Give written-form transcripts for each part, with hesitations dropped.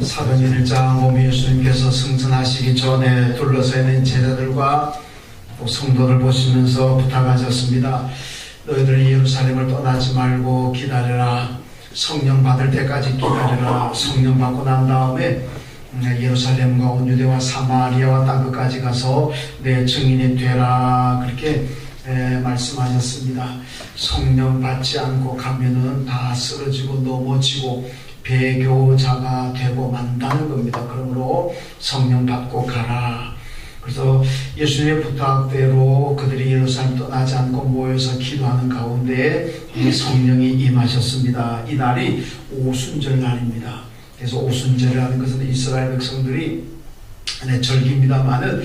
사도행 1장 보면 예수님께서 승천하시기 전에 둘러서 있는 제자들과 또 성도들 보시면서 부탁하셨습니다. 너희들 예루살렘을 떠나지 말고 기다려라. 성령 받을 때까지 기다려라. 성령 받고 난 다음에 예루살렘과 온 유대와 사마리아와 땅끝까지 가서 내 증인이 되라. 그렇게 말씀하셨습니다. 성령 받지 않고 가면은 다 쓰러지고 넘어지고 배교자가 되고 만다는 겁니다. 그러므로 성령 받고 가라. 그래서 예수님의 부탁대로 그들이 예루살렘 떠나지 않고 모여서 기도하는 가운데 성령이 임하셨습니다. 이 날이 오순절 날입니다. 그래서 오순절이라는 것은 이스라엘 백성들이 절기입니다만은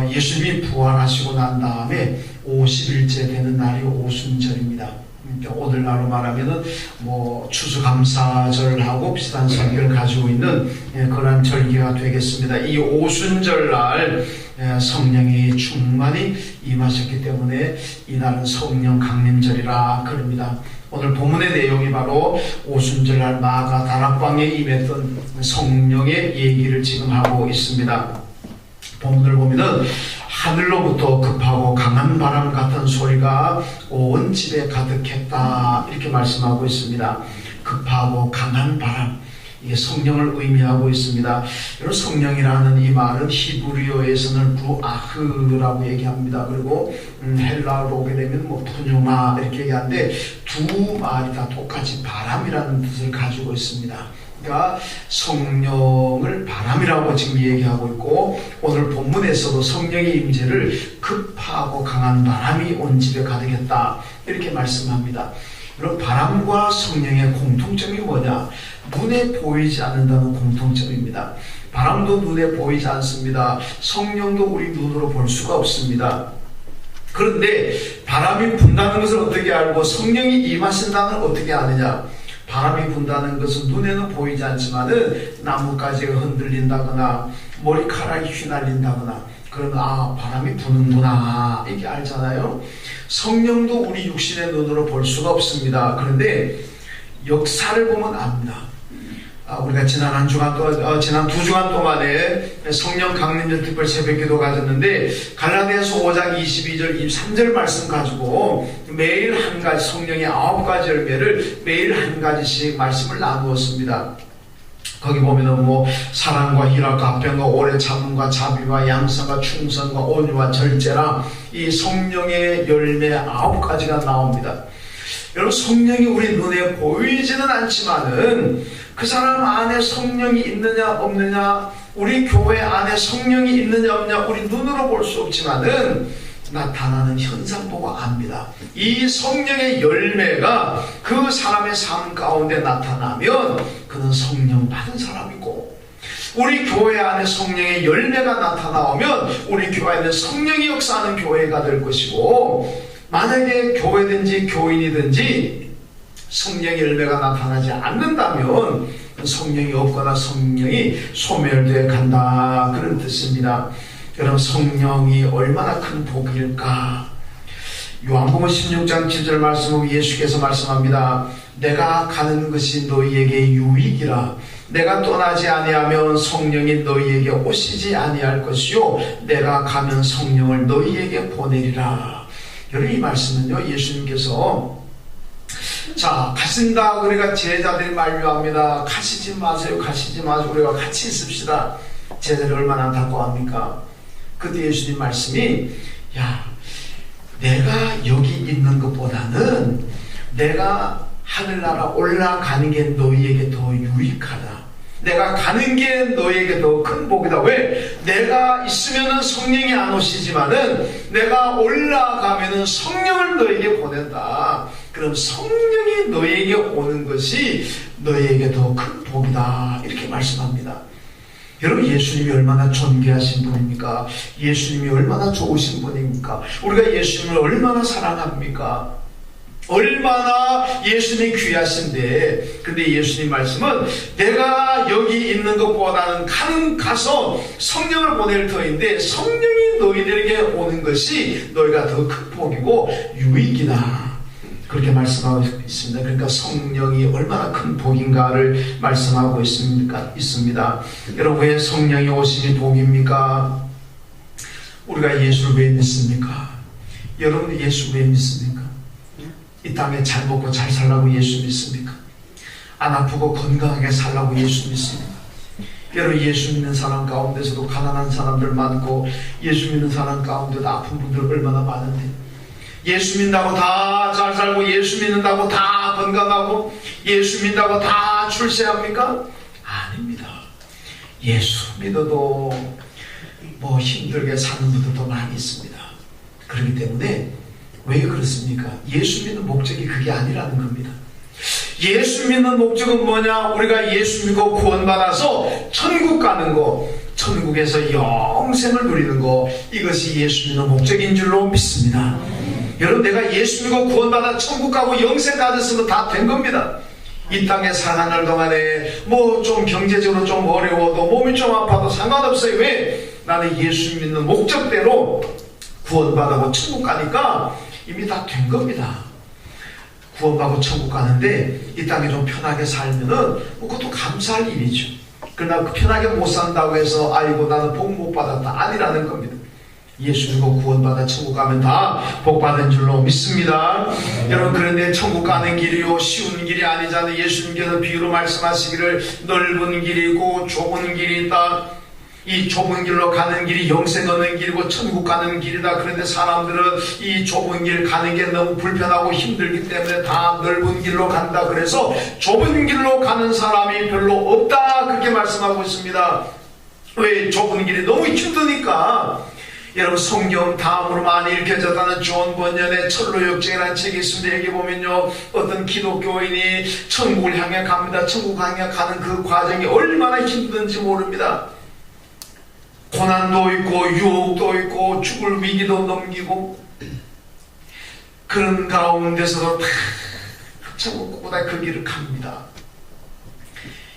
예수님이 부활하시고 난 다음에 50일째 되는 날이 오순절입니다. 오늘날로 말하면은 추수감사절하고 비슷한 성격을 가지고 있는 그러한 절기가 되겠습니다. 이 오순절날 성령이 충만히 임하셨기 때문에 이 날은 성령 강림절이라 그럽니다. 오늘 본문의 내용이 바로 오순절날 마가 다락방에 임했던 성령의 얘기를 지금 하고 있습니다. 본문을 보면은 하늘로부터 급하고 강한 바람 같은 소리가 온 집에 가득했다 이렇게 말씀하고 있습니다. 급하고 강한 바람, 이게 성령을 의미하고 있습니다. 여러분, 성령이라는 이 말은 히브리어에서는 루아흐라고 얘기합니다. 그리고 헬라어로 오게 되면 푸뉴마 이렇게 얘기하는데 두 말이 다 똑같이 바람이라는 뜻을 가지고 있습니다. 그러니까 성령을 바람이라고 지금 얘기하고 있고, 오늘 본문에서도 성령의 임재를 급하고 강한 바람이 온 집에 가득했다 이렇게 말씀합니다. 그럼 바람과 성령의 공통점이 뭐냐? 눈에 보이지 않는다는 공통점입니다. 바람도 눈에 보이지 않습니다. 성령도 우리 눈으로 볼 수가 없습니다. 그런데 바람이 분다는 것을 어떻게 알고 성령이 임하신다는 걸 어떻게 아느냐? 바람이 분다는 것은 눈에는 보이지 않지만은 나뭇가지가 흔들린다거나 머리카락이 휘날린다거나 그러면 바람이 부는구나 이렇게 알잖아요. 성령도 우리 육신의 눈으로 볼 수가 없습니다. 그런데 역사를 보면 압니다. 우리가 지난 두 주간 동안에 성령 강림절 특별 새벽기도 가졌는데 갈라디아서 5장 22절 23절 말씀 가지고 매일 한 가지 성령의 9가지 열매를 매일 한 가지씩 말씀을 나누었습니다. 거기 보면은 사랑과 희락과 화평과 오래 참음과 자비와 양선과 충성과 온유와 절제라 이 성령의 열매 9가지가 나옵니다. 여러분, 성령이 우리 눈에 보이지는 않지만은 그 사람 안에 성령이 있느냐 없느냐, 우리 교회 안에 성령이 있느냐 없느냐 우리 눈으로 볼 수 없지만은 나타나는 현상 보고 압니다. 이 성령의 열매가 그 사람의 삶 가운데 나타나면 그는 성령 받은 사람이고, 우리 교회 안에 성령의 열매가 나타나오면 우리 교회 안에 성령이 역사하는 교회가 될 것이고, 만약에 교회든지 교인이든지 성령의 열매가 나타나지 않는다면 성령이 없거나 성령이 소멸되어 간다 그런 뜻입니다. 여러분, 성령이 얼마나 큰 복일까? 요한복음 16장 7절 말씀은 예수께서 말씀합니다. 내가 가는 것이 너희에게 유익이라. 내가 떠나지 아니하면 성령이 너희에게 오시지 아니할 것이요 내가 가면 성령을 너희에게 보내리라. 여러분, 이 말씀은요, 예수님께서 가신다 그러니까 제자들이 만류합니다. 가시지 마세요, 가시지 마세요. 우리가 같이 있읍시다. 제자들이 얼마나 안타까워합니까? 그때 예수님 말씀이 내가 여기 있는 것보다는 내가 하늘나라 올라가는 게 너희에게 더 유익하다. 내가 가는 게 너에게 더 큰 복이다. 왜? 내가 있으면은 성령이 안 오시지만은 내가 올라가면은 성령을 너에게 보낸다. 그럼 성령이 너에게 오는 것이 너에게 더 큰 복이다. 이렇게 말씀합니다. 여러분, 예수님이 얼마나 존귀하신 분입니까? 예수님이 얼마나 좋으신 분입니까? 우리가 예수님을 얼마나 사랑합니까? 얼마나 예수님이 귀하신데, 근데 예수님 말씀은 내가 여기 있는 것보다는 가서 성령을 보낼 터인데 성령이 너희들에게 오는 것이 너희가 더 큰 복이고 유익이다. 그렇게 말씀하고 있습니다. 그러니까 성령이 얼마나 큰 복인가를 말씀하고 있습니다. 여러분, 왜 성령이 오심이 복입니까? 우리가 예수를 왜 믿습니까? 여러분, 예수 왜 믿습니까? 이 땅에 잘 먹고 잘 살라고 예수 믿습니까? 안 아프고 건강하게 살라고 예수 믿습니까? 여러분, 예수 믿는 사람 가운데서도 가난한 사람들 많고, 예수 믿는 사람 가운데도 아픈 분들 얼마나 많은데, 예수 믿는다고 다 잘 살고, 예수 믿는다고 다 건강하고, 예수 믿는다고 다 출세합니까? 아닙니다. 예수 믿어도 뭐 힘들게 사는 분들도 많이 있습니다. 그렇기 때문에 왜 그렇습니까? 예수 믿는 목적이 그게 아니라는 겁니다. 예수 믿는 목적은 뭐냐? 우리가 예수 믿고 구원받아서 천국 가는 거, 천국에서 영생을 누리는 거, 이것이 예수 믿는 목적인 줄로 믿습니다. 여러분, 내가 예수 믿고 구원받아 천국 가고 영생 가졌으면 다 된 겁니다. 이 땅에 살아갈 동안에 뭐 좀 경제적으로 좀 어려워도, 몸이 좀 아파도 상관없어요. 왜? 나는 예수 믿는 목적대로 구원받아고 천국 가니까 이미 다 된 겁니다. 구원받고 천국 가는데 이 땅에 좀 편하게 살면은 그것도 감사할 일이죠. 그러나 편하게 못 산다고 해서 아이고 나는 복 못 받았다, 아니라는 겁니다. 예수 믿고 구원받아 천국 가면 다 복받은 줄로 믿습니다. 여러분, 그런데 천국 가는 길이요 쉬운 길이 아니잖아요. 예수님께서 비유로 말씀하시기를 넓은 길이고 좁은 길이 있다. 이 좁은 길로 가는 길이 영생 얻는 길이고 천국 가는 길이다. 그런데 사람들은 이 좁은 길 가는 게 너무 불편하고 힘들기 때문에 다 넓은 길로 간다. 그래서 좁은 길로 가는 사람이 별로 없다, 그렇게 말씀하고 있습니다. 왜? 좁은 길이 너무 힘드니까. 여러분, 성경 다음으로 많이 읽혀졌다는 존 번연의 철로역정이라는 책이 있습니다. 여기 보면요, 어떤 기독교인이 천국을 향해 갑니다. 천국 향해 가는 그 과정이 얼마나 힘든지 모릅니다. 고난도 있고 유혹도 있고 죽을 위기도 넘기고, 그런 가운데서도 다 천국보다 그 길을 갑니다.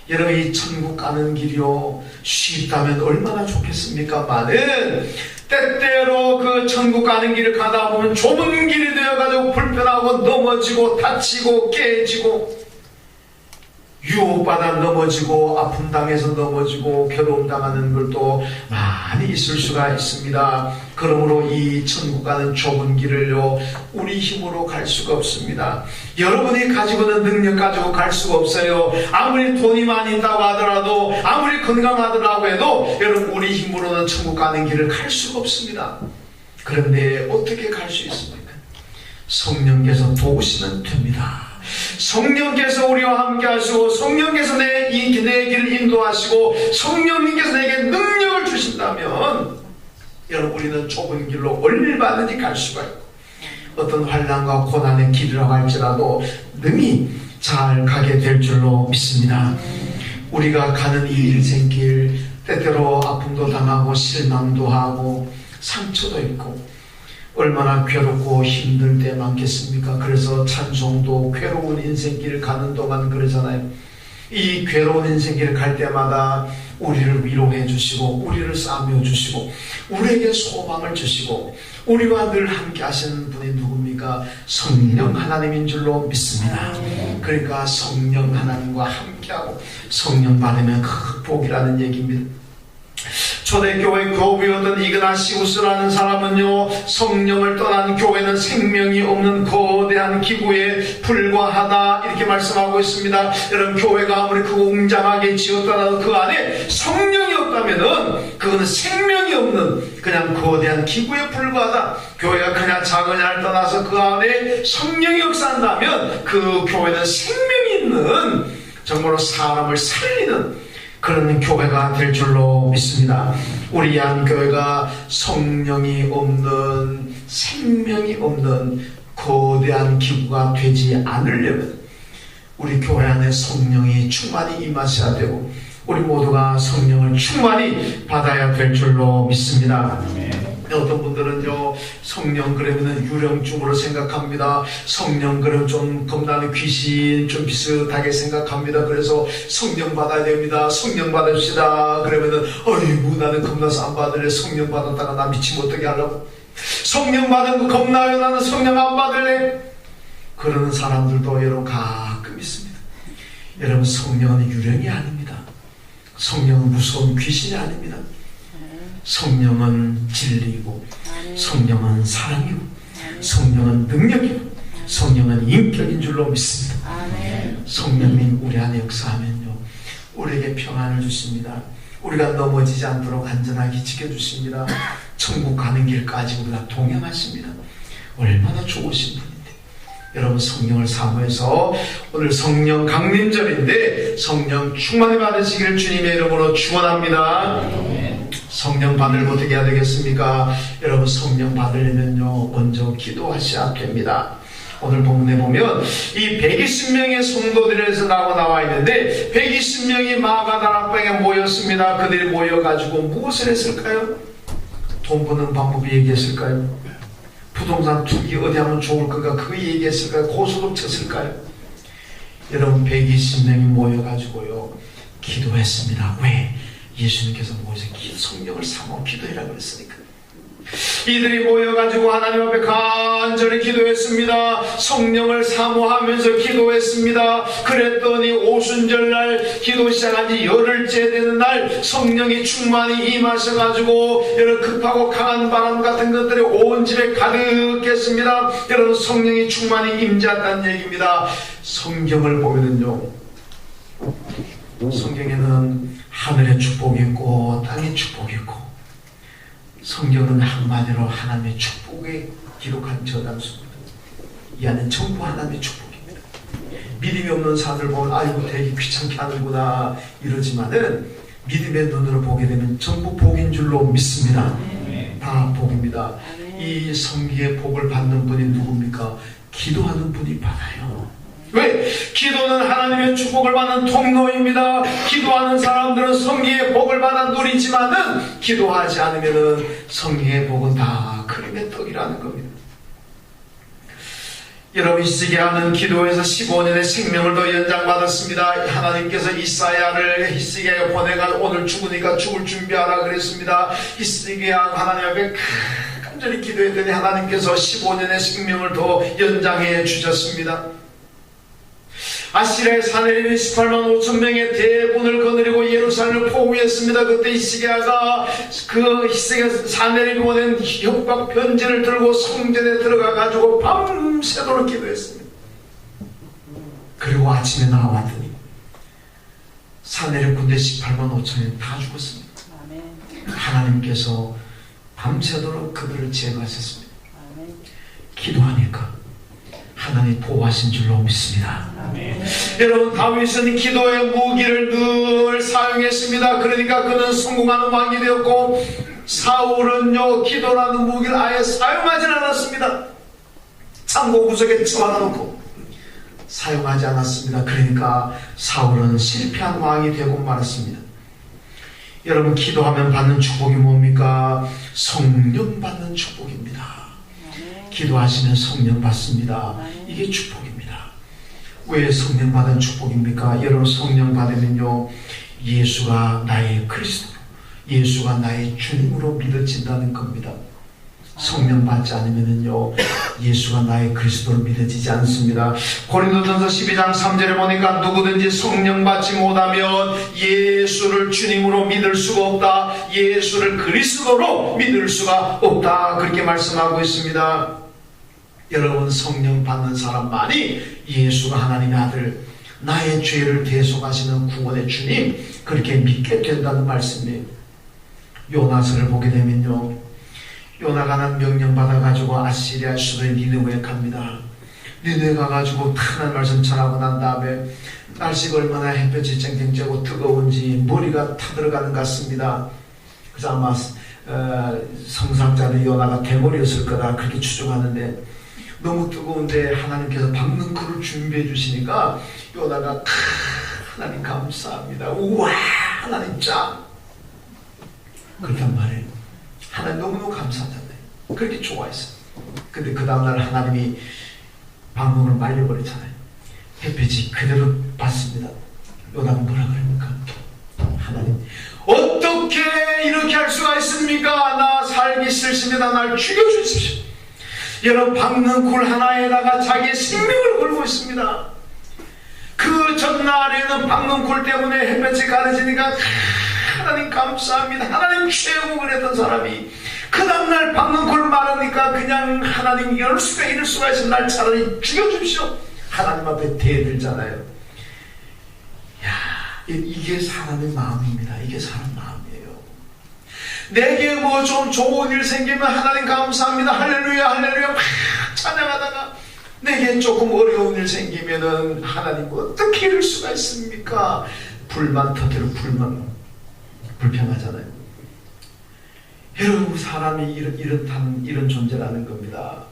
여러분, 이 천국 가는 길이요 쉽다면 얼마나 좋겠습니까만은 때때로 그 천국 가는 길을 가다 보면 좁은 길이 되어가지고 불편하고 넘어지고 다치고 깨지고 유혹받아 넘어지고 아픔 당해서 넘어지고 괴로움 당하는 것도 많이 있을 수가 있습니다. 그러므로 이 천국 가는 좁은 길을요 우리 힘으로 갈 수가 없습니다. 여러분이 가지고 있는 능력 가지고 갈 수가 없어요. 아무리 돈이 많이 있다고 하더라도, 아무리 건강하더라고 해도 여러분 우리 힘으로는 천국 가는 길을 갈 수가 없습니다. 그런데 어떻게 갈 수 있습니까? 성령께서 도우시면 됩니다. 성령께서 우리와 함께 하시고, 성령께서 내 길을 인도하시고, 성령님께서 내게 능력을 주신다면 여러분 우리는 좁은 길로 얼마든지 갈 수가 있고, 어떤 환난과 고난의 길이라고 할지라도 능히 잘 가게 될 줄로 믿습니다. 우리가 가는 이 인생길, 때때로 아픔도 당하고 실망도 하고 상처도 있고 얼마나 괴롭고 힘들 때 많겠습니까? 그래서 찬송도 괴로운 인생길을 가는 동안 그러잖아요. 이 괴로운 인생길을 갈 때마다 우리를 위로해 주시고, 우리를 싸매어 주시고, 우리에게 소망을 주시고, 우리와 늘 함께 하시는 분이 누굽니까? 성령 하나님인 줄로 믿습니다. 그러니까 성령 하나님과 함께하고 성령 받으면 큰 복이라는 얘기입니다. 초대교회 교부였던 이그나시우스라는 사람은요, 성령을 떠난 교회는 생명이 없는 거대한 기구에 불과하다, 이렇게 말씀하고 있습니다. 여러분, 교회가 아무리 크고 웅장하게 지었더라도 그 안에 성령이 없다면은 그거는 생명이 없는 그냥 거대한 기구에 불과하다. 교회가 그냥 작으냐를 떠나서 그 안에 성령이 역사한다면 그 교회는 생명이 있는, 정말로 사람을 살리는 그런 교회가 될 줄로 믿습니다. 우리 한교회가 성령이 없는, 생명이 없는 거대한 기구가 되지 않으려면 우리 교회 안에 성령이 충만히 임하셔야 되고, 우리 모두가 성령을 충만히 받아야 될 줄로 믿습니다. 어떤 분들은요, 성령 그러면은 유령중으로 생각합니다. 성령 그러면 좀 겁나는 귀신 좀 비슷하게 생각합니다. 그래서 성령 받아야 됩니다. 성령 받읍시다. 그러면은 어이구 나는 겁나서 안 받을래. 성령 받았다가 나 미치면 어떻게 하려고. 성령 받은 거 겁나요. 나는 성령 안 받을래. 그러는 사람들도 여러분 가끔 있습니다. 여러분, 성령은 유령이 아닙니다. 성령은 무서운 귀신이 아닙니다. 성령은 진리이고, 성령은 사랑이고, 성령은 능력이고, 성령은 인격인 줄로 믿습니다. 성령님 우리 안에 역사하면요, 우리에게 평안을 주십니다. 우리가 넘어지지 않도록 안전하게 지켜주십니다. 천국 가는 길까지 우리가 동행하십니다. 얼마나 좋으신 분인데. 여러분, 성령을 사모해서 오늘 성령 강림절인데 성령 충만히 받으시기를 주님의 이름으로 축원합니다. 성령 받으려면 어떻게 해야 되겠습니까? 여러분, 성령 받으려면요, 먼저 기도하셔야 됩니다. 오늘 본문에 보면 이 120명의 성도들에서 나와 있는데 120명이 마가다락방에 모였습니다. 그들이 모여가지고 무엇을 했을까요? 돈 버는 방법이 얘기했을까요? 부동산 투기 어디 하면 좋을 건가 그거 얘기했을까요? 고소득 쳤을까요? 여러분, 120명이 모여가지고요 기도했습니다. 왜? 예수님께서 모여서 성령을 사모 기도해라 그랬으니까. 이들이 모여가지고 하나님 앞에 간절히 기도했습니다. 성령을 사모하면서 기도했습니다. 그랬더니 오순절날 기도 시작한 지 열흘째 되는 날 성령이 충만히 임하셔가지고 여러분, 급하고 강한 바람 같은 것들이 온 집에 가득했습니다. 여러분, 성령이 충만히 임재했다는 얘기입니다. 성경을 보면은요, 성경에는 하늘의 축복이 있고 땅의 축복이 있고, 성경은 한마디로 하나님의 축복에 기록한 저장소입니다. 이 안에 전부 하나님의 축복입니다. 믿음이 없는 사람들 보면 아이고 되게 귀찮게 하는구나 이러지만은 믿음의 눈으로 보게 되면 전부 복인 줄로 믿습니다. 다 복입니다. 이 성기의 복을 받는 분이 누굽니까? 기도하는 분이 받아요. 왜? 기도는 하나님의 축복을 받는 통로입니다. 기도하는 사람들은 성기의 복을 받아 누리지만은 기도하지 않으면은 성기의 복은 다 그림의 떡이라는 겁니다. 여러분, 히스기야는 기도에서 15년의 생명을 더 연장받았습니다. 하나님께서 이사야를 히스기야에 보내가 오늘 죽으니까 죽을 준비하라 그랬습니다. 히스기야 하나님 앞에 간절히 기도했더니 하나님께서 15년의 생명을 더 연장해 주셨습니다. 아시리아의 사내림이 18만 5천 명의 대군을 거느리고 예루살렘을 포위했습니다. 그때 히스기야가 그 사내림이 보낸 협박 편지를 들고 성전에 들어가 가지고 밤새도록 기도했습니다. 그리고 아침에 나왔더니 사내림 군대 18만 5천 명 다 죽었습니다. 하나님께서 밤새도록 그들을 제거하셨습니다. 기도하니까 하나님 보호하신 줄로 믿습니다. 여러분, 다윗은 기도의 무기를 늘 사용했습니다. 그러니까 그는 성공하는 왕이 되었고, 사울은요 기도라는 무기를 아예 사용하지 않았습니다. 창고 구석에 처박아놓고 사용하지 않았습니다. 그러니까 사울은 실패한 왕이 되고 말았습니다. 여러분, 기도하면 받는 축복이 뭡니까? 성령 받는 축복입니다. 기도하시면 성령 받습니다. 이게 축복입니다. 왜 성령 받은 축복입니까? 여러분, 성령 받으면요 예수가 나의 그리스도, 예수가 나의 주님으로 믿어진다는 겁니다. 성령 받지 않으면요 예수가 나의 그리스도로 믿어지지 않습니다. 고린도전서 12장 3절에 보니까 누구든지 성령 받지 못하면 예수를 주님으로 믿을 수가 없다, 예수를 그리스도로 믿을 수가 없다, 그렇게 말씀하고 있습니다. 여러분, 성령 받는 사람만이 예수가 하나님의 아들, 나의 죄를 대속하시는 구원의 주님, 그렇게 믿게 된다는 말씀이에요. 요나서를 보게 되면요, 요나가 난 명령 받아가지고 아시리아 수도의 니느웨에 갑니다. 니느웨 가가지고 하나님 말씀 전하고 난 다음에 날씨가 얼마나 햇볕이 쨍쨍 쬐고 뜨거운지 머리가 타들어가는 것 같습니다. 그래서 아마 성상자는 요나가 대머리였을 거다 그렇게 추정하는데, 너무 뜨거운데 하나님께서 박는 그를 준비해 주시니까 요나가 하나님 감사합니다, 우와 하나님 짱, 그렇단 말이에요. 하나님 너무너무 감사하잖아요. 그렇게 좋아했어요. 근데 그 다음날 하나님이 방문을 말려버리잖아요. 햇빛이 그대로 받습니다. 요나가 뭐라 그럽니까? 하나님, 어떻게 이렇게 할 수가 있습니까? 나 살기 싫습니다. 날 죽여주십시오. 여러분, 박는 굴 하나에다가 자기의 생명을 걸고 있습니다. 그 전날에는 박는 굴 때문에 햇볕이 가려지니까 하나님 감사합니다, 하나님 최고 그랬던 사람이 그 다음날 박는 굴 마르니까 그냥 하나님 이럴 수가 있어, 날 차라리 죽여주십시오, 하나님 앞에 대들잖아요. 야, 이게 사람의 마음입니다. 이게 사람 마음이에요. 내게 뭐 좀 좋은 일 생기면 하나님 감사합니다, 할렐루야 할렐루야 막 찬양하다가 내게 조금 어려운 일 생기면은 하나님 어떻게 이럴 수가 있습니까? 불만 터뜨려, 불평하잖아요. 여러분, 사람이 이런 존재라는 겁니다.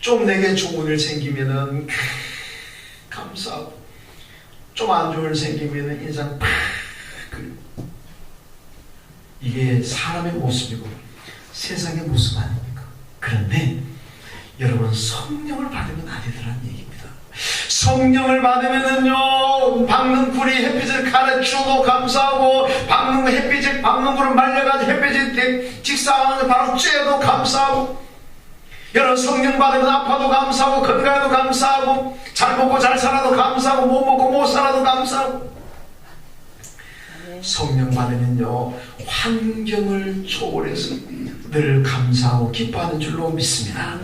좀 내게 좋은 일 생기면은 감사하고, 좀 안 좋은 일 생기면은 인상 팍. 이게 사람의 모습이고 세상의 모습 아닙니까? 그런데 여러분, 성령을 받으면 아니더라는 얘기입니다. 성령을 받으면은요, 박는 굴이 햇빛을 가르쳐도 감사하고, 박는 굴을 말려가지고 햇빛이 직사하는 바로 쬐도 감사하고, 여러분, 성령 받으면 아파도 감사하고, 건강해도 감사하고, 잘 먹고 잘 살아도 감사하고, 못 먹고 못 살아도 감사하고. 성령 받으면요, 환경을 초월해서 늘 감사하고 기뻐하는 줄로 믿습니다.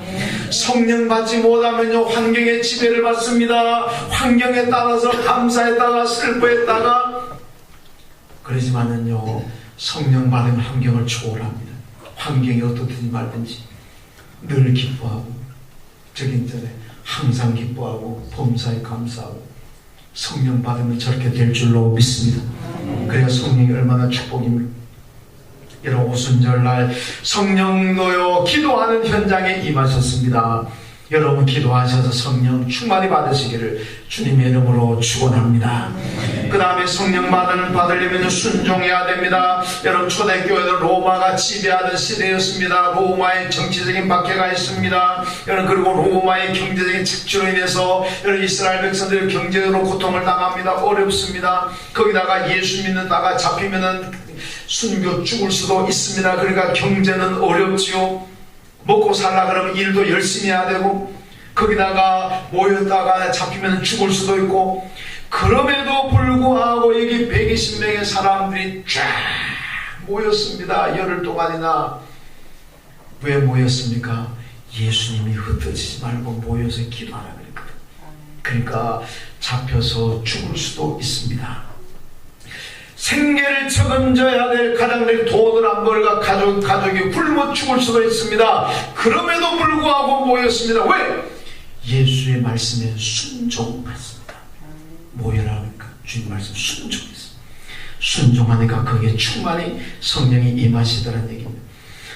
성령 받지 못하면요, 환경의 지배를 받습니다. 환경에 따라서 감사했다가 슬퍼했다가. 그러지만은요, 성령 받으면 환경을 초월합니다. 환경이 어떻든지 말든지 늘 기뻐하고, 적인 전에 항상 기뻐하고, 범사에 감사하고. 성령 받으면 저렇게 될 줄로 믿습니다. 그래야 성령이 얼마나 축복입니까? 여러분, 오순절날 성령도요, 기도하는 현장에 임하셨습니다. 여러분, 기도하셔서 성령 충만히 받으시기를 주님의 이름으로 축원합니다. 그 다음에 성령 받으려면 순종해야 됩니다. 여러분, 초대교회는 로마가 지배하던 시대였습니다. 로마의 정치적인 박해가 있습니다. 여러분, 그리고 로마의 경제적인 착취로 인해서 여러분, 이스라엘 백성들이 경제적으로 고통을 당합니다. 어렵습니다. 거기다가 예수 믿는다가 잡히면은 순교 죽을 수도 있습니다. 그러니까 경제는 어렵지요. 먹고 살라 그러면 일도 열심히 해야 되고, 거기다가 모였다가 잡히면 죽을 수도 있고. 그럼에도 불구하고 여기 120명의 사람들이 쫙 모였습니다. 열흘 동안이나. 왜 모였습니까? 예수님이 흩어지지 말고 모여서 기도하라 그랬거든. 그러니까 잡혀서 죽을 수도 있습니다. 생계를 책임져야 될 가장들이 돈을 안 벌가 가족이 굶어 죽을 수도 있습니다. 그럼에도 불구하고 모였습니다. 왜? 예수의 말씀에 순종했습니다. 모여라 하니까 주님 말씀 순종했습니다. 순종하니까 거기에 충만히 성령이 임하시더라는 얘기입니다.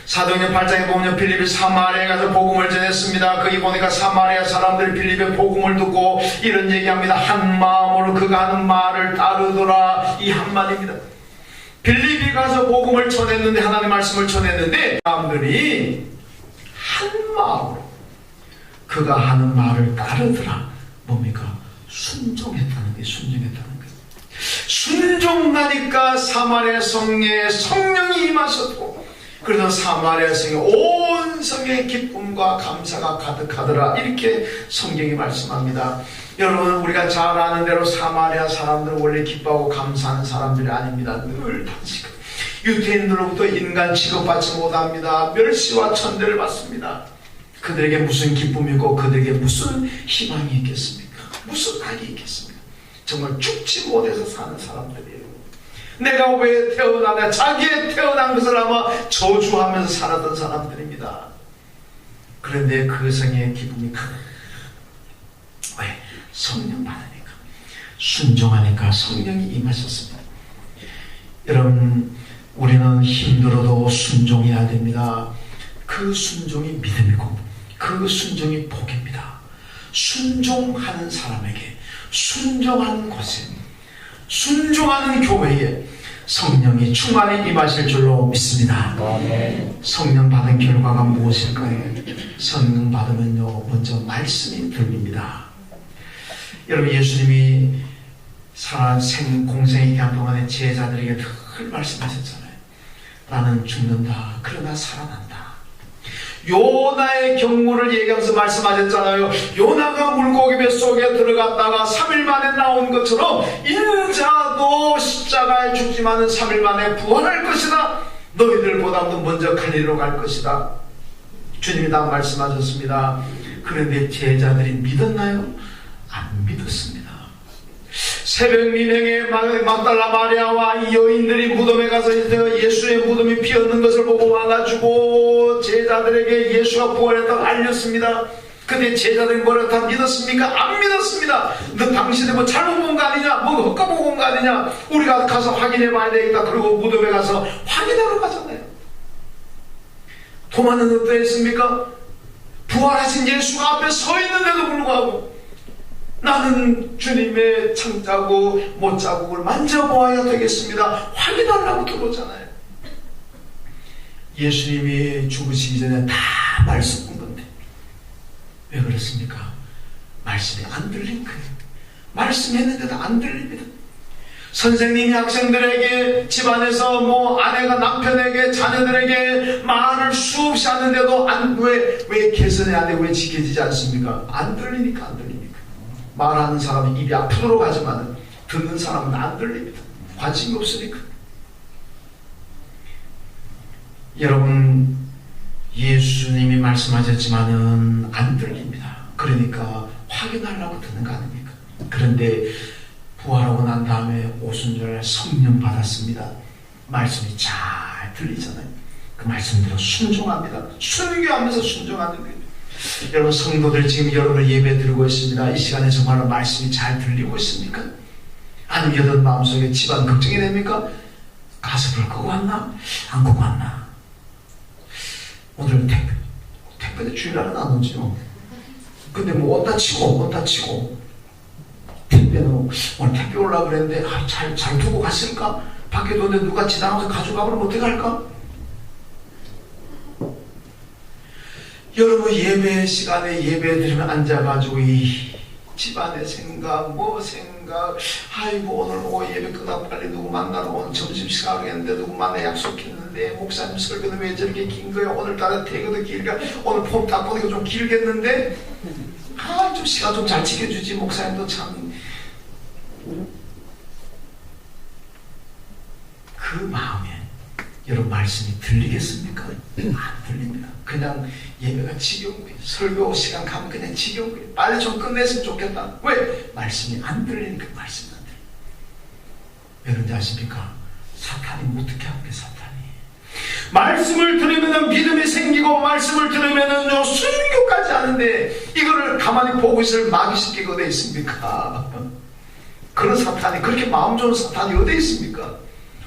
사도행전 8장에 보면 빌립이 사마리아에 가서 복음을 전했습니다. 거기 보니까 사마리아 사람들이 빌립의 복음을 듣고 이런 얘기합니다. 한 마음으로 그가 하는 말을 따르더라. 이 한마디입니다. 빌립이 가서 복음을 전했는데, 하나님의 말씀을 전했는데, 사람들이 한 마음으로 그가 하는 말을 따르더라. 뭡니까? 순종했다는 게, 순종했다는 거예요. 순종하니까 사마리아 성에 성령이 임하셨고, 그래서 사마리아 성에 온 성의 기쁨과 감사가 가득하더라. 이렇게 성경이 말씀합니다. 여러분, 우리가 잘 아는 대로 사마리아 사람들은 원래 기뻐하고 감사하는 사람들이 아닙니다. 늘 단식. 유태인들로부터 인간 취급받지 못합니다. 멸시와 천대를 받습니다. 그들에게 무슨 기쁨이고 그들에게 무슨 희망이 있겠습니까? 무슨 낙이 있겠습니까? 정말 죽지 못해서 사는 사람들이에요. 내가 왜 태어나냐, 자기의 태어난 것을 아마 저주하면서 살았던 사람들입니다. 그런데 그 성의 기쁨이 왜? 성령 받으니까, 순종하니까 성령이 임하셨습니다. 여러분, 우리는 힘들어도 순종해야 됩니다. 그 순종이 믿음이고 그 순종이 복입니다. 순종하는 사람에게, 순종하는 곳에, 순종하는 교회에 성령이 충만히 임하실 줄로 믿습니다. 성령 받은 결과가 무엇일까요? 성령 받으면요, 먼저 말씀이 들립니다. 여러분, 예수님이 공생의 기간 동안에 제자들에게 늘 말씀하셨잖아요. 나는 죽는다, 그러나 살아난다. 요나의 경우를 얘기하면서 말씀하셨잖아요. 요나가 물고기 뱃속에 들어갔다가 3일 만에 나온 것처럼 인자도 십자가에 죽지만은 3일 만에 부활할 것이다. 너희들보다도 먼저 갈릴리로 갈 것이다. 주님이 다 말씀하셨습니다. 그런데 제자들이 믿었나요? 안 믿었습니다. 새벽 미명에 막달라 마리아와 이 여인들이 무덤에 가서 예수의 무덤이 비었는 것을 보고 와가지고 제자들에게 예수가 부활했다고 알렸습니다. 근데 제자들이 뭐를 다 믿었습니까? 안 믿었습니다. 너 당신이 뭐 잘못 본 거 아니냐? 뭐 헛가보고 본 거 아니냐? 우리가 가서 확인해 봐야 되겠다. 그리고 무덤에 가서 확인하러 가잖아요. 도마는 어떠했습니까? 부활하신 예수가 앞에 서 있는데도 불구하고 나는 주님의 창자국 못자국을 만져보아야 되겠습니다. 확인하려고 들어오잖아요. 예수님이 죽으시기 전에 다 말씀한 건데 왜 그렇습니까? 말씀이 안 들린 거예요. 말씀했는데도 안 들립니다. 선생님이 학생들에게 집안에서 뭐 아내가 남편에게 자녀들에게 말을 수없이 하는데도 왜 개선이 안 되고 왜 지켜지지 않습니까? 안 들리니까 안 들립니까? 말하는 사람은 입이 앞으로 가지만 듣는 사람은 안 들립니다. 관심이 없으니까. 여러분, 예수님이 말씀하셨지만은 안 들립니다. 그러니까 확인하려고 듣는 거 아닙니까? 그런데 부활하고 난 다음에 오순절 성령 받았습니다. 말씀이 잘 들리잖아요. 그 말씀대로 순종합니다. 순교하면서 순종하는 거예요. 여러분, 성도들 지금 여러분을 예배 드리고 있습니다. 이 시간에 정말로 말씀이 잘 들리고 있습니까? 아니면 여러분 마음속에 집안 걱정이 됩니까? 가스불 끄고 왔나? 안 끄고 왔나? 오늘 택배도 주일날은 안 오죠. 근데 뭐 온다 치고 택배는 오늘 택배 오려고 그랬는데 잘 두고 갔을까? 밖에 뒀는데 누가 지나가서 가져가버리면 어떻게 할까? 여러분, 예배 시간에 예배 드리면 앉아가지고 이 집안의 생각, 아이고 오늘 예배 끝나고 빨리 누구 만나러 오늘 점심시간 하겠는데 누구 만나 약속했는데 목사님 설교는 왜 저렇게 긴 거야? 오늘따라 태교도 길게, 오늘 폼 딱 보니까 좀 길겠는데 좀 시간 좀 잘 지켜주지. 목사님도 참. 그 마음에 여러분 말씀이 들리겠습니까? 안 들립니다. 그냥 예배가 지겨운 거예요. 설교 시간 가면 그냥 지겨운 거예요. 빨리 좀 끝냈으면 좋겠다. 왜? 말씀이 안 들리니까 말씀이 안 들려요. 왜 그런지 아십니까? 사탄이 어떻게 합니까? 사탄이 말씀을 들으면 믿음이 생기고 말씀을 들으면 순교까지 하는데 이거를 가만히 보고 있을 마귀 새끼가 어디 있습니까? 그런 사탄이, 그렇게 마음 좋은 사탄이 어디 있습니까?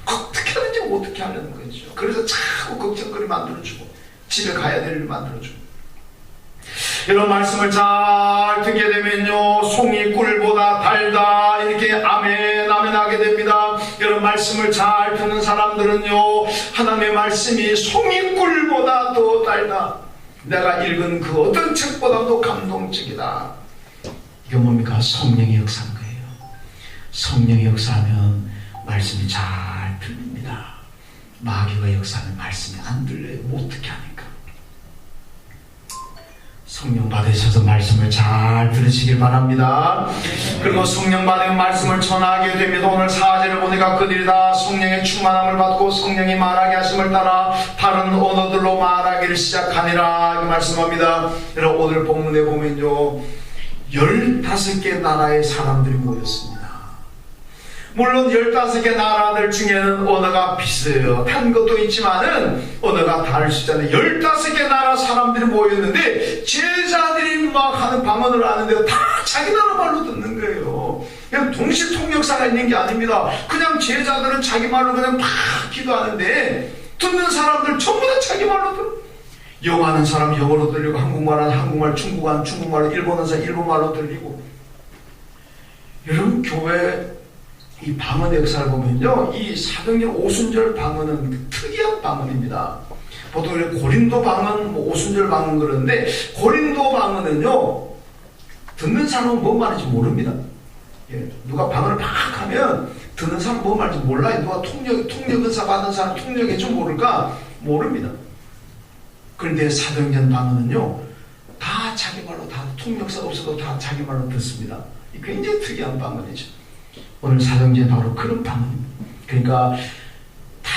어떻게 하는지 어떻게 하려는 거죠. 그래서 자꾸 걱정거리 만들어주고 집에 가야 될 일 만들어주고. 이런 말씀을 잘 듣게 되면요, 송이 꿀보다 달다, 이렇게 아멘 하게 됩니다. 이런 말씀을 잘 듣는 사람들은요, 하나님의 말씀이 송이 꿀보다 더 달다, 내가 읽은 그 어떤 책보다도 감동적이다. 이게 뭡니까? 성령의 역사인 거예요. 성령의 역사하면 말씀이 잘 들립니다. 마귀가 역사하면 말씀이 안 들려요. 어떻게 하니까. 성령 받으셔서 말씀을 잘 들으시길 바랍니다. 그리고 성령 받은 말씀을 전하게 됩니다. 오늘 4절을 보니까 그들이 다 성령의 충만함을 받고 성령이 말하게 하심을 따라 다른 언어들로 말하기를 시작하니라, 이렇게 말씀합니다. 여러분, 오늘 본문에 보면요, 15개 나라의 사람들이 모였습니다. 물론 15개 나라들 중에는 언어가 비슷한 것도 있지만은 언어가 다를 수 있잖아요. 15개 나라 사람들이 모였는데 제자들이 막 하는 방언을 하는데 다 자기 나라 말로 듣는 거예요. 그냥 동시 통역사가 있는 게 아닙니다. 그냥 제자들은 자기 말로 그냥 막 기도하는데 듣는 사람들 전부 다 자기 말로 들어. 영어 하는 사람 영어로 들리고, 한국말 하는 한국말, 중국어 하는 중국말로, 일본 하는 사람 일본말로 들리고. 여러분, 교회 이 방언의 역사를 보면요, 이 사도행전 오순절 방언은 특이한 방언입니다. 보통 고린도 방언, 오순절 방언 그러는데, 고린도 방언은요, 듣는 사람은 뭔 말인지 모릅니다. 누가 방언을 막 하면 듣는 사람은 뭔 말인지 몰라요. 누가 통역 은사 받은 사람 통역해 좀 모를까? 모릅니다. 그런데 사도행전 방언은요, 다 자기 말로, 다 통역사가 없어도 다 자기 말로 듣습니다. 굉장히 특이한 방언이죠. 오늘 사도행전 바로 그런 방언입니다. 그러니까 다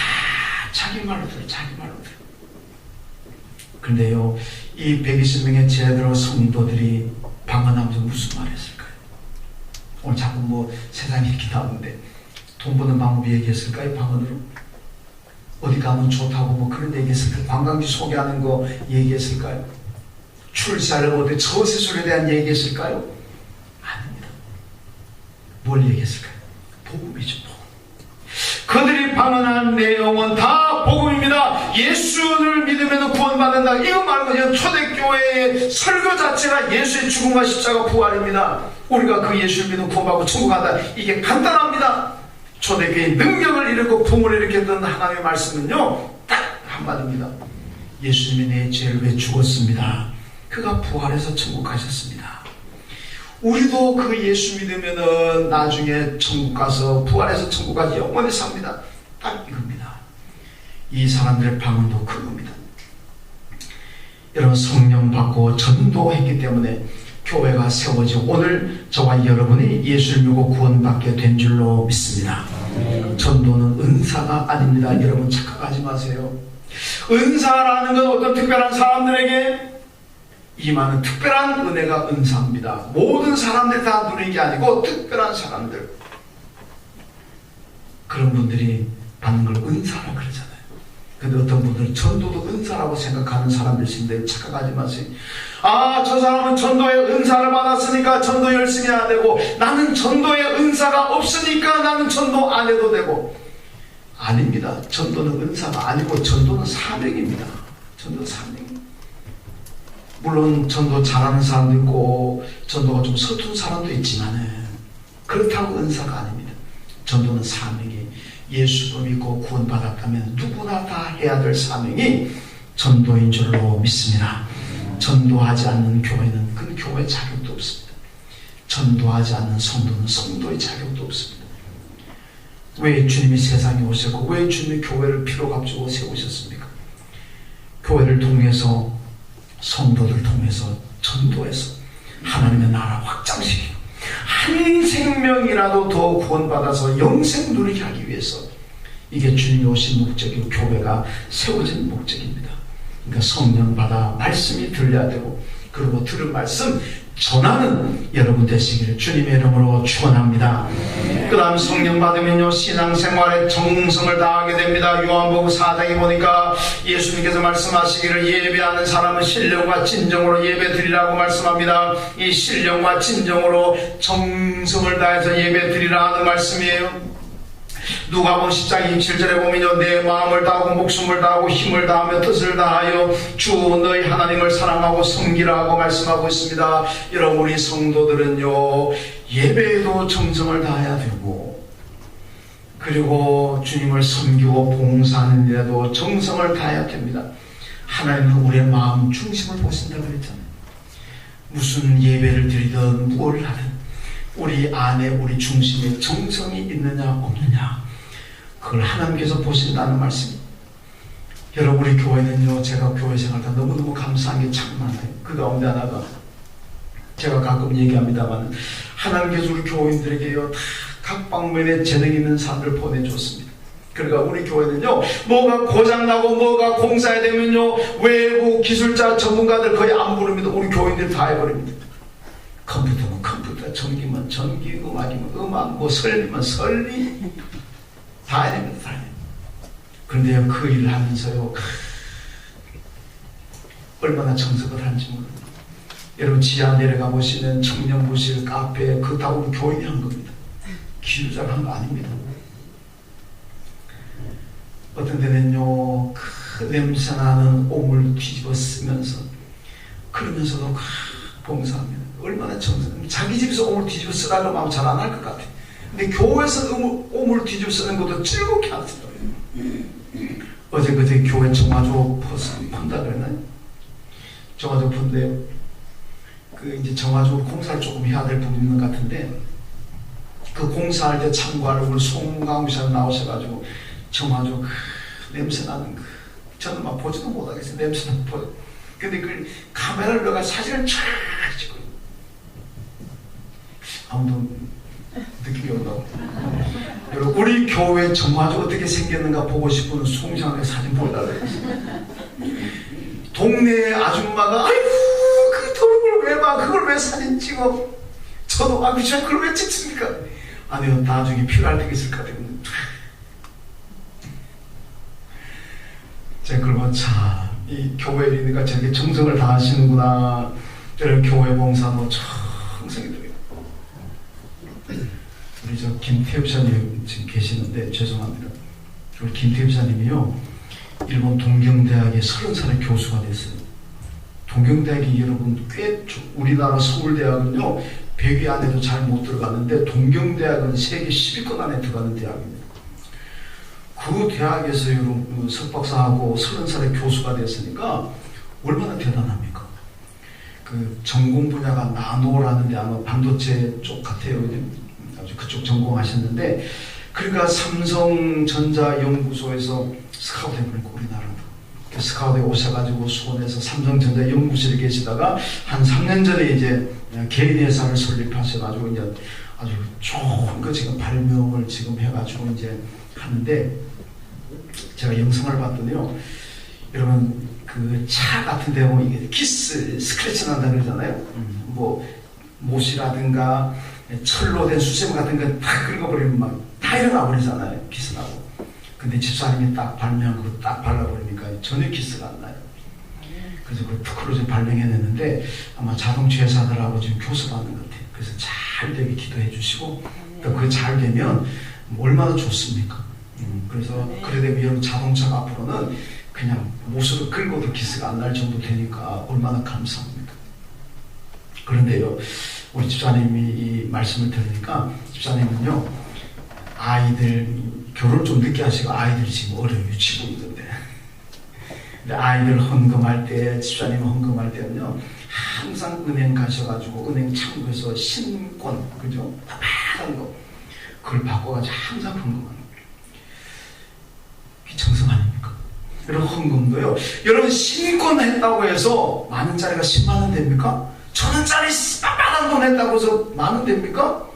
자기 말로 들어요. 자기 말로 들어요. 그런데요, 이 120명의 제대로 성도들이 방언하면서 무슨 말 했을까요? 오늘 자꾸 뭐 세상에 이렇게 나오는데 돈 버는 방법 얘기했을까요? 방언으로? 어디 가면 좋다고 뭐 그런 얘기했을까요? 관광지 소개하는 거 얘기했을까요? 출세를 어디 처세술에 대한 얘기했을까요? 아닙니다. 뭘 얘기했을까요? 복음이죠. 복음. 그들이 방언한 내용은 다 복음입니다. 예수를 믿으면 구원받는다. 이거 말고 초대교회의 설교 자체가 예수의 죽음과 십자가 부활입니다. 우리가 그 예수를 믿으면 구원받고 천국 간다. 이게 간단합니다. 초대교회의 능력을 일으키고 부흥을 일으켰던 하나님의 말씀은요, 딱 한마디입니다. 예수님이 내 죄를 왜 죽었습니다. 그가 부활해서 천국 가셨습니다. 우리도 그 예수 믿으면은 나중에 천국 가서 부활해서 천국 가서 영원히 삽니다. 딱 이겁니다. 이 사람들의 방언도 그겁니다. 여러분, 성령 받고 전도했기 때문에 교회가 세워지고 오늘 저와 여러분이 예수를 믿고 구원받게 된 줄로 믿습니다. 전도는 은사가 아닙니다. 여러분 착각하지 마세요. 은사라는 건 어떤 특별한 사람들에게 임하는 특별한 은혜가 은사입니다. 모든 사람들이 다 누리는 게 아니고 특별한 사람들, 그런 분들이 받는 걸 은사라고 그러잖아요. 근데 어떤 분들은 전도도 은사라고 생각하는 사람들 있는데 착각하지 마세요. 아, 저 사람은 전도의 은사를 받았으니까 전도 열심히 해야 되고, 나는 전도의 은사가 없으니까 나는 전도 안 해도 되고. 아닙니다. 전도는 은사가 아니고 전도는 사명입니다. 전도는 사명. 물론 전도 잘하는 사람도 있고 전도가 좀 서툰 사람도 있지만은 그렇다고 은사가 아닙니다. 전도는 사명이, 예수를 믿고 구원받았다면 누구나 다 해야 될 사명이 전도인 줄로 믿습니다. 전도하지 않는 교회는 그 교회 자격도 없습니다. 전도하지 않는 성도는 성도의 자격도 없습니다. 왜 주님이 세상에 오셨고 왜 주님이 교회를 피로 값주고 세우셨습니까? 교회를 통해서, 성도들 통해서 전도해서 하나님의 나라 확장시키고 한 생명이라도 더 구원받아서 영생 누리게 하기 위해서, 이게 주님이 오신 목적이고 교회가 세워진 목적입니다. 그러니까 성령 받아 말씀이 들려야 되고, 그리고 들은 말씀 전하는 여러분 되시기를 주님의 이름으로 축원합니다. 그 다음 성령 받으면요, 신앙생활에 정성을 다하게 됩니다. 요한복음 4장에 보니까 예수님께서 말씀하시기를 예배하는 사람은 신령과 진정으로 예배 드리라고 말씀합니다. 이 신령과 진정으로 정성을 다해서 예배 드리라 하는 말씀이에요. 누가복음 10장 27절에 보면요, 내 마음을 다하고 목숨을 다하고 힘을 다하며 뜻을 다하여 주 너희 하나님을 사랑하고 섬기라고 말씀하고 있습니다. 여러분, 우리 성도들은요, 예배에도 정성을 다해야 되고, 그리고 주님을 섬기고 봉사하는 일에도 정성을 다해야 됩니다. 하나님은 우리의 마음 중심을 보신다고 그랬잖아요. 무슨 예배를 드리든 뭘 하든 우리 안에, 우리 중심에 정성이 있느냐 없느냐, 그걸 하나님께서 보신다는 말씀입니다. 여러분, 우리 교회는요, 제가 교회 생활 다 너무너무 감사한 게 참 많아요. 그 가운데 하나가, 제가 가끔 얘기합니다만, 하나님께서 우리 교인들에게요, 다 각 방면에 재능 있는 사람들 보내줬습니다. 그러니까 우리 교회는요, 뭐가 고장나고 뭐가 공사해야 되면요, 외부 기술자 전문가들 거의 안 부릅니다. 우리 교인들이 다 해버립니다. 컴퓨터면 컴퓨터, 전기면 전기, 음악이면 음악, 뭐 설비면 설비, 다 해야 됩니다. 다 해야 됩니다. 그런데요, 그 일을 하면서요, 얼마나 정성을 하는지 모릅니다. 여러분, 지하 내려가 보시면 청년부실, 카페, 그거 다 우리 교인이 한 겁니다. 기술자가 한 거 아닙니다. 어떤 데는요, 그 냄새나는 옴을 뒤집어 쓰면서, 그러면서도 봉사합니다. 얼마나 정성, 자기 집에서 옴을 뒤집어 쓰라고 하면 잘 안 할 것 같아요. 근데 교회에서 옴을 뒤집어 쓰는 것도 즐겁게 하더라고요. 어제 그제 교회 정화조 푼다 그랬나요? 정화조 푼데, 그 이제 정화조 공사를 조금 해야 될 부분이 있는 것 같은데, 그 공사할 때 참고하는 우리 송강우 씨가 나오셔가지고 정화조 냄새 나는 저는 막 보지도 못하겠어요. 냄새도 못 보여. 근데 그 카메라를 넣어가 사진을 쫙 찍고 아무도 느낌이 온다고. 여러분 우리 교회 정말 어떻게 생겼는가 보고 싶으면 송장하게 사진 보여달라고. 동네 아줌마가 아이고 그 얼굴 왜 봐? 그걸 왜 사진 찍어? 저도 아이고 저 그걸 왜 찍습니까? 아니요 나중에 필요할 때가 있을 것 같아요. 제가 그걸 보면 이 교회에 있는가 저렇게 정성을 다하시는구나. 여러분 교회 봉사도 정성이 들어요. 우리 저 김태엽 사님 지금 계시는데 죄송합니다. 우리 김태엽 사님이요 일본 동경대학의 30살의 교수가 됐어요. 동경대학이 여러분 꽤 우리나라 서울대학은요 100위 안에도 잘 못 들어가는데 동경대학은 세계 10위권 안에 들어가는 대학입니다. 그 대학에서 여러분 석박사하고 30살의 교수가 됐으니까 얼마나 대단합니까? 그 전공 분야가 나노라는데 아마 반도체 쪽 같아요. 아주 그쪽 전공하셨는데 그러니까 삼성전자 연구소에서 스카우트 해보니까 우리나라도 스카우트에 오셔가지고 수원에서 삼성전자 연구실에 계시다가 한 3년 전에 이제 개인 회사를 설립하셔가지고 이제 아주 좋은 거 지금 발명을 지금 해가지고 이제 하는데 제가 영상을 봤더니요 여러분 그 차 같은 데 보면 이게 기스 스크래치 난다 그러잖아요. 뭐 못이라든가 철로 된 수세미 같은 거 다 긁어버리면 막 다 일어나 버리잖아요. 기스 나고. 근데 집사님이 딱 발명한 거 딱 발라버리니까 전혀 기스가 안 나요. 그래서 그 특허로 좀 발명해냈는데 아마 자동차 회사들하고 지금 교섭하는 것 같아요. 그래서 잘 되게 기도해 주시고 또 그게 잘 되면 얼마나 좋습니까? 그래서 그래 되면 여러분 자동차가 앞으로는 그냥 못으로 긁어도 기스가 안 날 정도 되니까 얼마나 감사합니까? 그런데요 우리 집사님이 이 말씀을 들으니까 집사님은요 아이들 결혼을 좀 늦게 하시고 아이들이 지금 어려 유치부이던데 근데 아이들 헌금할 때 집사님 헌금할 때는요 항상 은행 가셔가지고 은행 창구에서 신권 그죠? 파란 거 그걸 바꿔가지고 항상 헌금하는 거예요. 그게 정성 아닙니까? 여러분 헌금도요 여러분 신권 했다고 해서 만원짜리가 10만원 됩니까? 1000원짜리 빡빡한 돈 했다고 해서 만원 됩니까?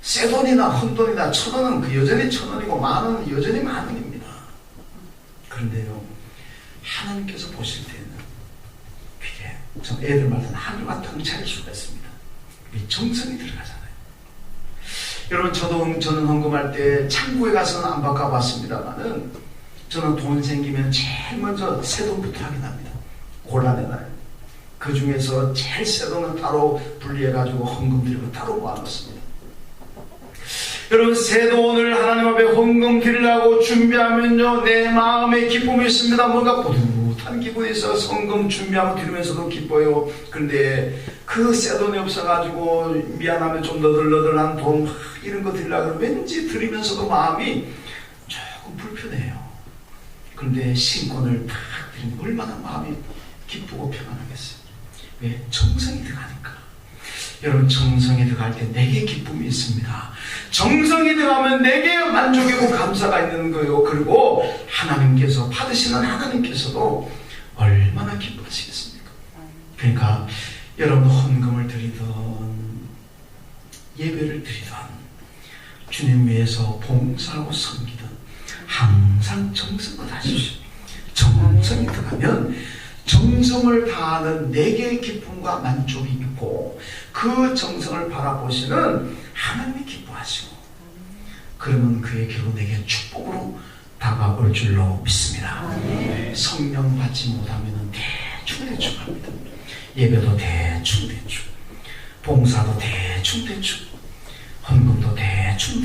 새 돈이나 헌돈이나 1000원은 그 여전히 1000원이고 만원은 여전히 만원입니다. 그런데요 하나님께서 보실 때는 그게 좀 애들 말하는 하늘과 땅 차이일 수가 있습니다. 정성이 들어가잖아요. 여러분 저는 헌금할 때 창구에 가서는 안 바꿔봤습니다만은 저는 돈 생기면 제일 먼저 새 돈부터 확인합니다. 골라내놔요. 그 중에서 제일 새 돈은 따로 분리해가지고 헌금 드리고 따로 모아놓습니다. 여러분 새 돈을 하나님 앞에 헌금 드리려고 준비하면요 내 마음에 기쁨이 있습니다. 뭔가 뿌듯한 기분이 있어서 헌금 준비하고 드리면서도 기뻐요. 그런데 그 새 돈이 없어가지고 미안하면 좀 너덜너덜한 돈 이런 거 드리려고 왠지 드리면서도 마음이 조금 불편해요. 그런데 신권을 탁 드리면 얼마나 마음이 기쁘고 평안하겠어요. 왜? 정성이 들어가니까. 여러분 정성이 들어갈 때 내게 기쁨이 있습니다. 정성이 들어가면 내게 만족이고 감사가 있는 거예요. 그리고 하나님께서 받으시는 하나님께서도 얼마나 기뻐하시겠습니까? 그러니까 여러분 헌금을 드리든 예배를 드리든 주님 위해서 봉사하고 섬기든 항상 정성을 다하십시오. 정성이 들어가면 정성을 다하는 내게 기쁨과 만족이 있고 그 정성을 바라보시는 하나님이 기뻐하시고 그러면 그에게로 내게 축복으로 다가올 줄로 믿습니다. 성령 받지 못하면 대충 합니다. 예배도 대충 봉사도 대충 헌금도 대충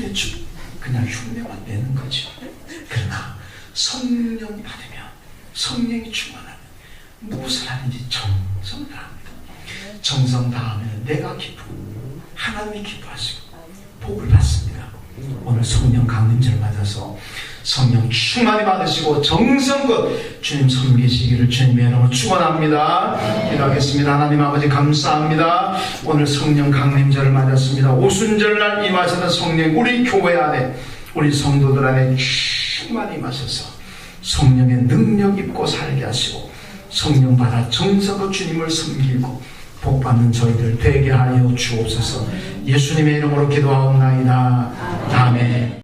그냥 흉내만 내는 거죠. 그러나 성령 받으면 성령이 충만하면 무엇을 하는지 정성 다합니다. 정성 다하면 내가 기쁘고 하나님이 기뻐하시고 복을 받습니다. 오늘 성령 강림절 맞아서 성령 충만히 받으시고 정성껏 주님 섬기시기를 주님의 이름으로 축원합니다. 기도하겠습니다. 하나님 아버지 감사합니다. 오늘 성령 강림절을 맞았습니다. 오순절날 임하시는 성령 우리 교회 안에 우리 성도들 안에 충만히 임하셔서 성령의 능력 입고 살게 하시고 성령 받아 정서로 주님을 섬기고 복받는 저희들 되게 하여 주옵소서. 예수님의 이름으로 기도하옵나이다. 아멘.